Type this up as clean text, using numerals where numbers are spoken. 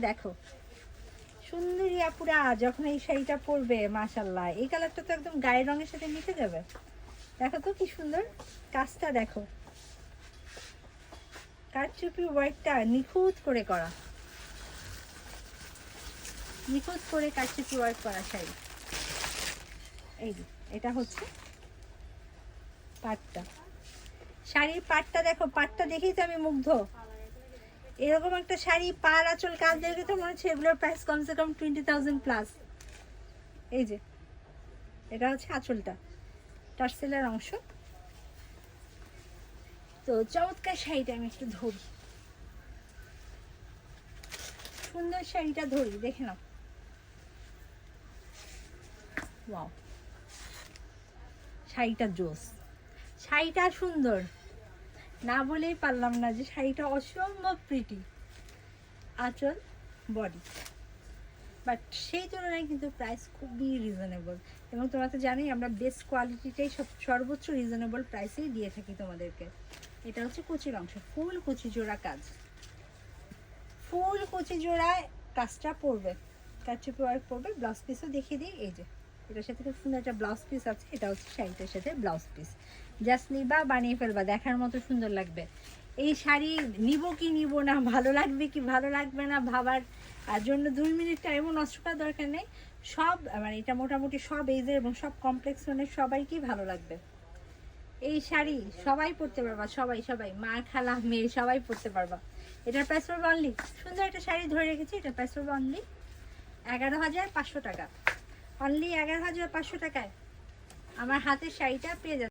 দেখো সুন্দরী আপুরা যখন এই শাড়িটা পরবে, মাশাআল্লাহ, এই কালারটা তো একদম গায়ের রঙের সাথে মিশে যাবে। দেখো তো কি সুন্দর কাজটা, দেখো কারচুপি ওয়ার্কটা নিখুঁত করে করা, নিখুঁত করে কারচুপি ওয়ার্ক করা শাড়ি। এই যে এটা হচ্ছে পাটটা, শাড়ির পাটটা দেখো, পাটটা দেখেই তো আমি মুগ্ধ। এরকম একটা শাড়ি পার আঁচল কাজ দেখে তো মনে হচ্ছে এগুলোর প্রাইস কমসে কম 20,000 প্লাস। এই যে এটা হচ্ছে আঁচলটা, টার্সেলের অংশ। তো চমৎকার শাড়িটা আমি একটু ধরি, সুন্দর শাড়িটা ধরি, দেখে নাও। ওয়াও, শাড়িটা জোস, শাড়িটা সুন্দর, না বলেই পারলাম না যে শাড়িটা অসম্ভব প্রিটি। আঁচল, বডি, বাট সেই তুলনায় কিন্তু প্রাইস খুবই রিজনেবল। এবং তোমরা তো জানোই আমরা বেস্ট কোয়ালিটিটাই সর্বোচ্চ রিজনেবল প্রাইসেই দিয়ে থাকি তোমাদেরকে। এটা হচ্ছে কুচির অংশ, ফুল কুচি জোড়া কাজ, ফুল কুচি জোড়ায় কাজটা পড়বে, কারচুপি ওয়ার্ক পড়বে। ব্লাউজ পিসও দেখিয়ে দিই, এই যে এটার সাথে খুব সুন্দর একটা ব্লাউজ পিস আছে। এটা হচ্ছে শাড়িটার সাথে ব্লাউজ পিস, জাস্ট নিবা, বানিয়ে ফেলবা, দেখার মতো সুন্দর লাগবে। এই শাড়ি নিব কি নিব না, ভালো লাগবে কি ভালো লাগবে না ভাবার জন্য 2 মিনিট টাইমও নষ্ট করার দরকার নেই। সব মানে এটা মোটামুটি সব এজের এবং সব কমপ্লেক্সনের সবাইকেই ভালো লাগবে। এই শাড়ি সবাই পরতে পারবা, সবাই সবাই, মা খালা মেয়ে সবাই পরতে পারবা। এটার প্রাইস পড়বে অনলি, সুন্দর একটা শাড়ি ধরে রেখেছি, এটার প্রাইস পড়বে অনলি 11,500 টাকা। অনলি 11,500 টাকায় আমার হাতের শাড়িটা পেয়ে যাচ্ছে।